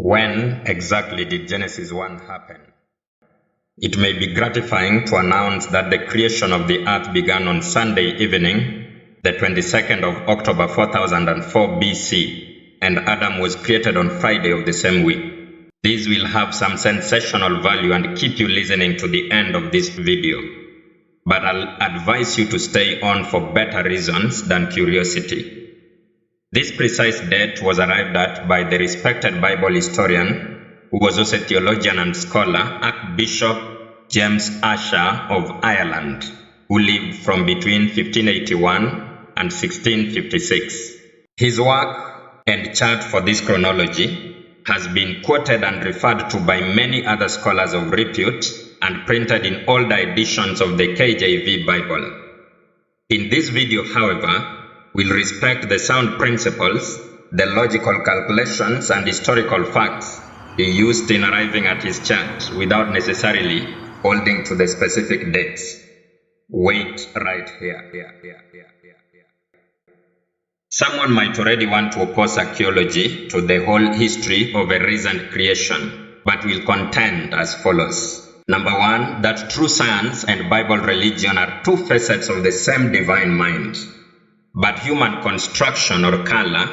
When exactly did Genesis 1 happen? It may be gratifying to announce that the creation of the earth began on Sunday evening, the 22nd of October 4004 BC, and Adam was created on Friday of the same week. These will have some sensational value and keep you listening to the end of this video. But I'll advise you to stay on for better reasons than curiosity. This precise date was arrived at by the respected Bible historian, who was also a theologian and scholar, Archbishop James Ussher of Ireland, who lived from between 1581 and 1656. His work and chart for this chronology has been quoted and referred to by many other scholars of repute and printed in older editions of the KJV Bible. In this video, however, we'll respect the sound principles, the logical calculations, and historical facts he used in arriving at his chart without necessarily holding to the specific dates. Wait right here. Someone might already want to oppose archaeology to the whole history of a recent creation, but will contend as follows. Number one, that true science and Bible religion are two facets of the same divine mind. But human construction or color,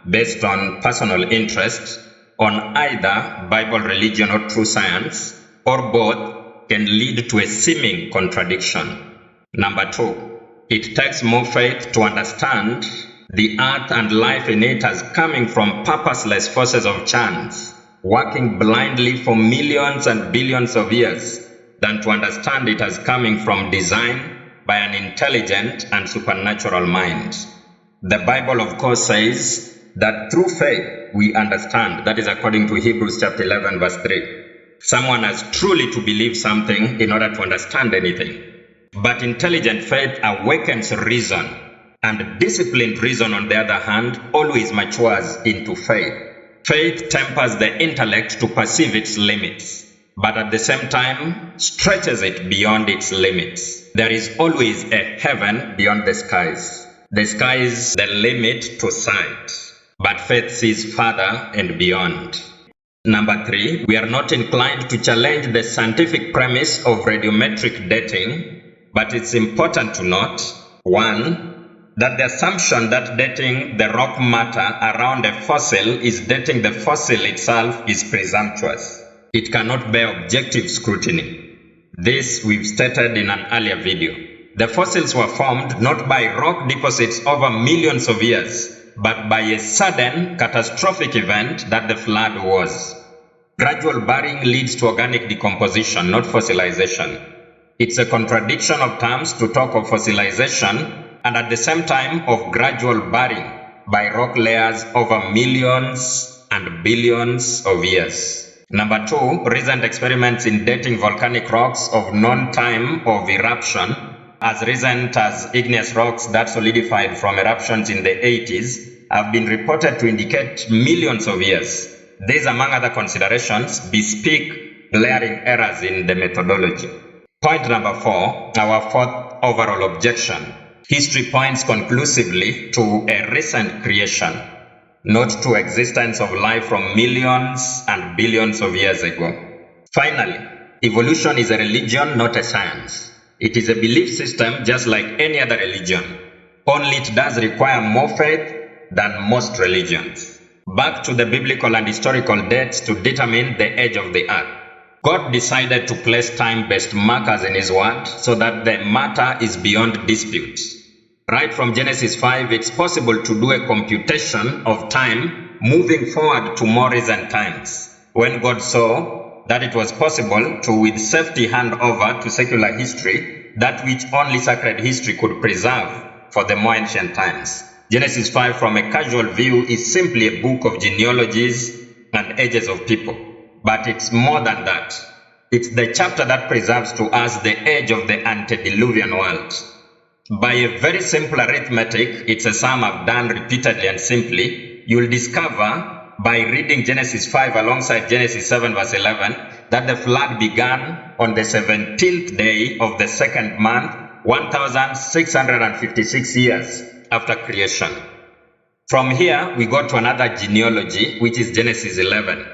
based on personal interest, on either Bible religion or true science, or both, can lead to a seeming contradiction. Number two, it takes more faith to understand the earth and life in it as coming from purposeless forces of chance, working blindly for millions and billions of years, than to understand it as coming from design by an intelligent and supernatural mind. The Bible, of course, says that through faith we understand. That is according to Hebrews chapter 11 verse 3. Someone has truly to believe something in order to understand anything. But intelligent faith awakens reason, and disciplined reason, on the other hand, always matures into faith. Faith tempers the intellect to perceive its limits, but at the same time stretches it beyond its limits. There is always a heaven beyond the skies. The sky is the limit to sight, but faith sees further and beyond. Number three, we are not inclined to challenge the scientific premise of radiometric dating, but it's important to note, one, that the assumption that dating the rock matter around a fossil is dating the fossil itself is presumptuous. It cannot bear objective scrutiny. This we've stated in an earlier video. The fossils were formed not by rock deposits over millions of years, but by a sudden catastrophic event that the flood was. Gradual burying leads to organic decomposition, not fossilization. It's a contradiction of terms to talk of fossilization and at the same time of gradual burying by rock layers over millions and billions of years. Number two, recent experiments in dating volcanic rocks of known time of eruption, as recent as igneous rocks that solidified from eruptions in the 80s, have been reported to indicate millions of years. These, among other considerations, bespeak glaring errors in the methodology. Point number four, our fourth overall objection. History points conclusively to a recent creation, not to existence of life from millions and billions of years ago. Finally, evolution is a religion, not a science. It is a belief system just like any other religion, only it does require more faith than most religions. Back to the biblical and historical dates to determine the age of the earth. God decided to place time-based markers in His Word so that the matter is beyond dispute. Right from Genesis 5, it's possible to do a computation of time moving forward to more recent times, when God saw that it was possible to with safety hand over to secular history that which only sacred history could preserve for the more ancient times. Genesis 5 from a casual view is simply a book of genealogies and ages of people. But it's more than that. It's the chapter that preserves to us the age of the antediluvian world. By a very simple arithmetic, it's a sum I've done repeatedly and simply, you'll discover by reading Genesis 5 alongside Genesis 7 verse 11 that the flood began on the 17th day of the second month, 1656 years after creation. From here, we go to another genealogy, which is Genesis 11.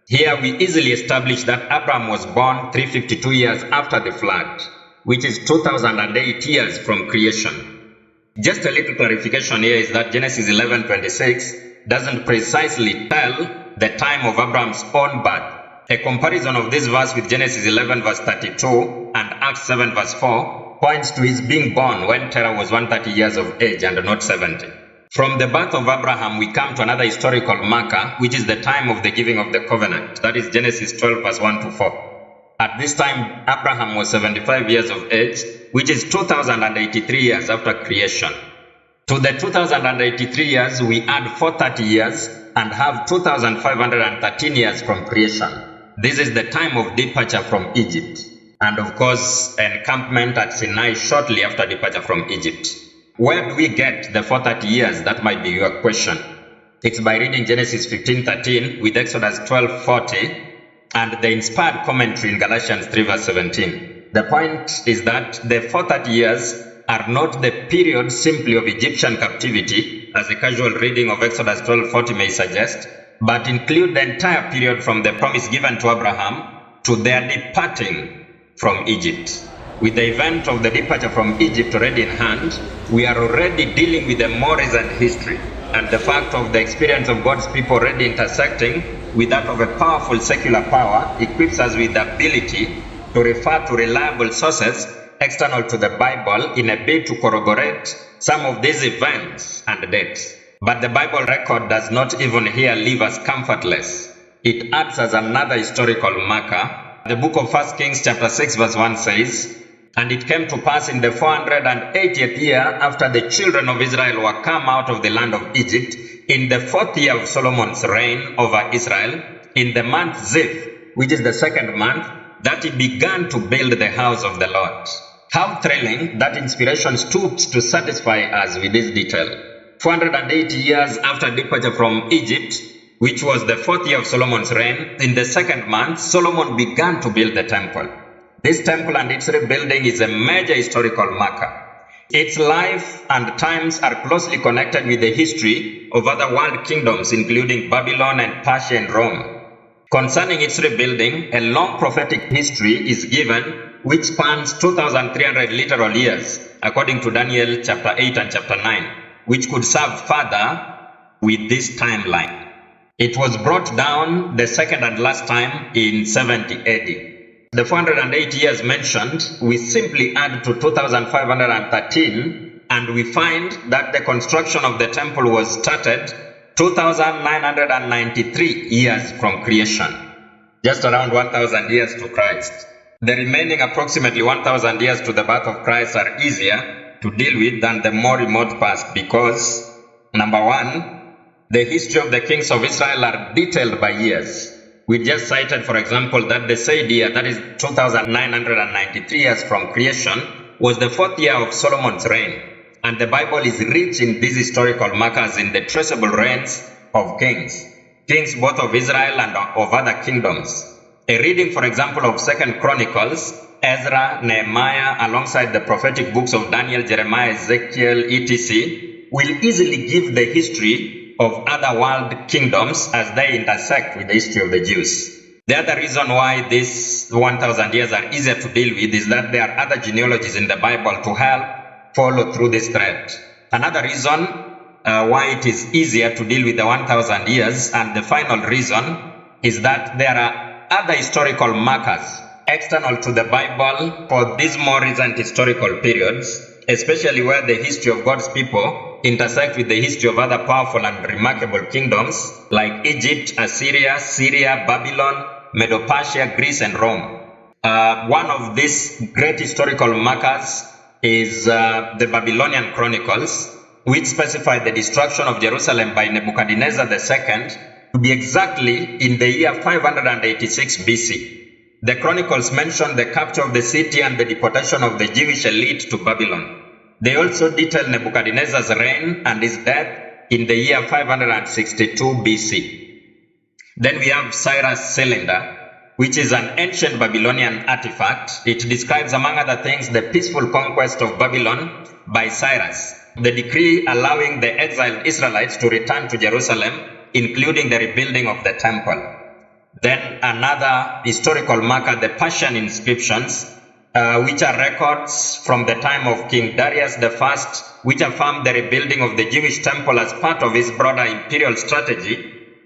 Here we easily establish that Abraham was born 352 years after the flood, which is 2008 years from creation. Just a little clarification here is that Genesis 11:26 doesn't precisely tell the time of Abraham's own birth. A comparison of this verse with Genesis 11 verse 32 and Acts 7 verse 4 points to his being born when Terah was 130 years of age and not 70. From the birth of Abraham, we come to another historical marker, which is the time of the giving of the covenant. That is Genesis 12 verse 1 to 4. At this time, Abraham was 75 years of age, which is 2083 years after creation. To the 2083 years, we add 430 years and have 2513 years from creation. This is the time of departure from Egypt. And of course, encampment at Sinai shortly after departure from Egypt. Where do we get the 430 years? That might be your question. It's by reading Genesis 15:13 with Exodus 12:40 and the inspired commentary in Galatians 3 verse 17. The point is that the 430 years are not the period simply of Egyptian captivity, as a casual reading of Exodus 12:40 may suggest, but include the entire period from the promise given to Abraham to their departing from Egypt. With the event of the departure from Egypt already in hand, we are already dealing with a more recent history, and the fact of the experience of God's people already intersecting with that of a powerful secular power equips us with the ability to refer to reliable sources external to the Bible in a bid to corroborate some of these events and dates. But the Bible record does not even here leave us comfortless. It acts as another historical marker. The book of 1 Kings chapter 6 verse 1 says, "And it came to pass in the 480th year after the children of Israel were come out of the land of Egypt, in the 4th year of Solomon's reign over Israel, in the month Ziph, which is the second month, that he began to build the house of the Lord." How thrilling that inspiration stoops to satisfy us with this detail. 480 years after departure from Egypt, which was the 4th year of Solomon's reign, in the second month, Solomon began to build the temple. This temple and its rebuilding is a major historical marker. Its life and times are closely connected with the history of other world kingdoms, including Babylon and Persia and Rome. Concerning its rebuilding, a long prophetic history is given which spans 2,300 literal years, according to Daniel chapter 8 and chapter 9, which could serve further with this timeline. It was brought down the second and last time in 70 AD. The 408 years mentioned, we simply add to 2513 and we find that the construction of the temple was started 2,993 years from creation, just around 1,000 years to Christ. The remaining approximately 1,000 years to the birth of Christ are easier to deal with than the more remote past because, number one, the history of the kings of Israel are detailed by years. We just cited, for example, that the said year, that is 2,993 years from creation, was the 4th year of Solomon's reign. And the Bible is rich in these historical markers in the traceable reigns of kings both of Israel and of other kingdoms. A reading, for example, of 2 Chronicles, Ezra, Nehemiah, alongside the prophetic books of Daniel, Jeremiah, Ezekiel, etc., will easily give the history of other world kingdoms as they intersect with the history of the Jews. The other reason why these 1,000 years are easier to deal with is that there are other genealogies in the Bible to help follow through this thread. Another reason why it is easier to deal with the 1,000 years, and the final reason, is that there are other historical markers external to the Bible for these more recent historical periods, especially where the history of God's people intersect with the history of other powerful and remarkable kingdoms like Egypt, Assyria, Syria, Babylon, Medo-Persia, Greece, and Rome. One of these great historical markers is the Babylonian Chronicles, which specify the destruction of Jerusalem by Nebuchadnezzar II to be exactly in the year 586 BC. The Chronicles mention the capture of the city and the deportation of the Jewish elite to Babylon. They also detail Nebuchadnezzar's reign and his death in the year 562 BC. Then we have Cyrus' cylinder, which is an ancient Babylonian artifact. It describes, among other things, the peaceful conquest of Babylon by Cyrus, the decree allowing the exiled Israelites to return to Jerusalem, including the rebuilding of the temple. Then another historical marker, the Persian inscriptions, which are records from the time of King Darius I, which affirmed the rebuilding of the Jewish temple as part of his broader imperial strategy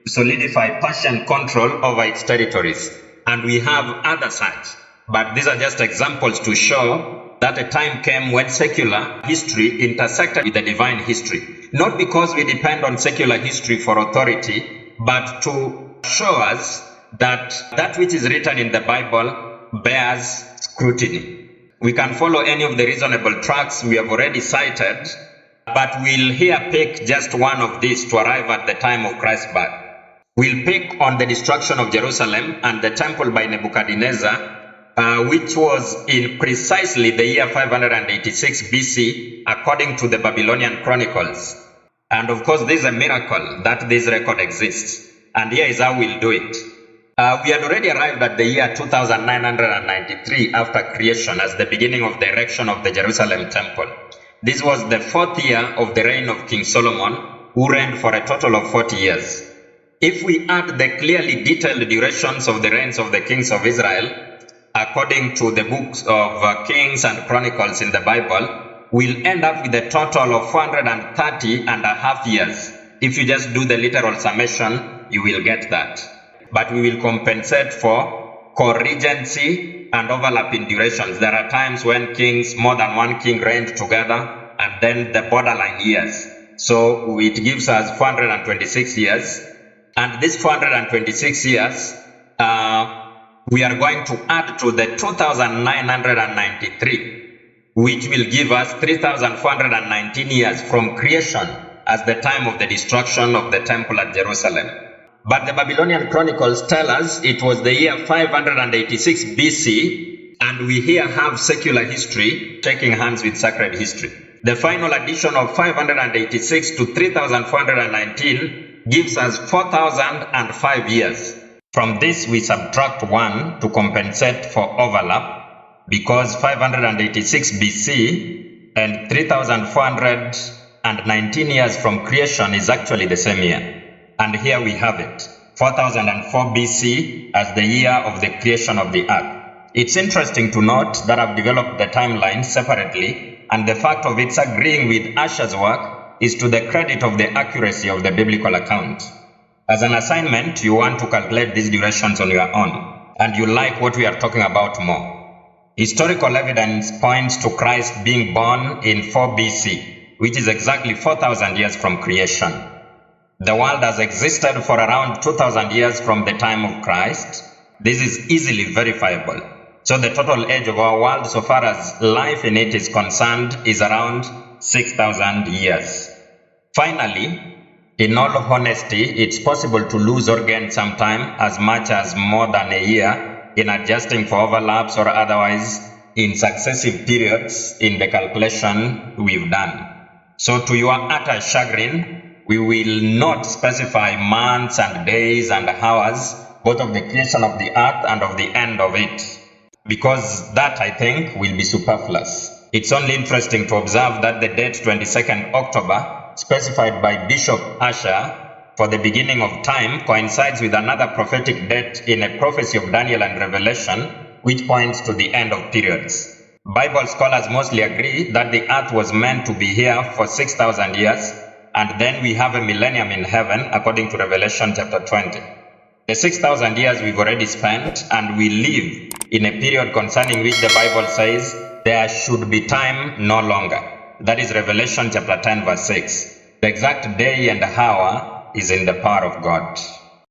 to solidify Persian control over its territories. And we have other such, but these are just examples to show that a time came when secular history intersected with the divine history. Not because we depend on secular history for authority, but to show us that that which is written in the Bible bears scrutiny. We can follow any of the reasonable tracks we have already cited, but we'll here pick just one of these to arrive at the time of Christ's birth. We'll pick on the destruction of Jerusalem and the temple by Nebuchadnezzar, which was in precisely the year 586 BC, according to the Babylonian Chronicles. And of course, this is a miracle that this record exists. And here is how we'll do it. We had already arrived at the year 2993 after creation as the beginning of the erection of the Jerusalem temple. This was the 4th year of the reign of King Solomon, who reigned for a total of 40 years. If we add the clearly detailed durations of the reigns of the kings of Israel, according to the books of Kings and Chronicles in the Bible, we'll end up with a total of 430 and a half years. If you just do the literal summation, you will get that. But we will compensate for co-regency and overlap in durations. There are times when more than one king reigned together, and then the borderline years. So it gives us 426 years. And these 426 years, we are going to add to the 2,993, which will give us 3,419 years from creation as the time of the destruction of the temple at Jerusalem. But the Babylonian Chronicles tell us it was the year 586 BC, and we here have secular history shaking hands with sacred history. The final addition of 586 to 3,419 gives us 4,005 years. From this, we subtract 1 to compensate for overlap, because 586 BC and 3,419 years from creation is actually the same year. And here we have it, 4004 BC as the year of the creation of the earth. It's interesting to note that I've developed the timeline separately, and the fact of its agreeing with Asher's work is to the credit of the accuracy of the biblical account. As an assignment, you want to calculate these durations on your own, and you like what we are talking about more. Historical evidence points to Christ being born in 4 BC, which is exactly 4,000 years from creation. The world has existed for around 2,000 years from the time of Christ. This is easily verifiable. So the total age of our world, so far as life in it is concerned, is around 6,000 years. Finally, in all honesty, it's possible to lose or gain some time as much as more than a year in adjusting for overlaps or otherwise in successive periods in the calculation we've done. So to your utter chagrin, we will not specify months and days and hours, both of the creation of the earth and of the end of it, because that, I think, will be superfluous. It's only interesting to observe that the date 22nd October, specified by Bishop Asher for the beginning of time, coincides with another prophetic date in a prophecy of Daniel and Revelation, which points to the end of periods. Bible scholars mostly agree that the earth was meant to be here for 6,000 years, and then we have a millennium in heaven, according to Revelation chapter 20. The 6,000 years we've already spent, and we live in a period concerning which the Bible says there should be time no longer. That is Revelation chapter 10 verse 6. The exact day and hour is in the power of God.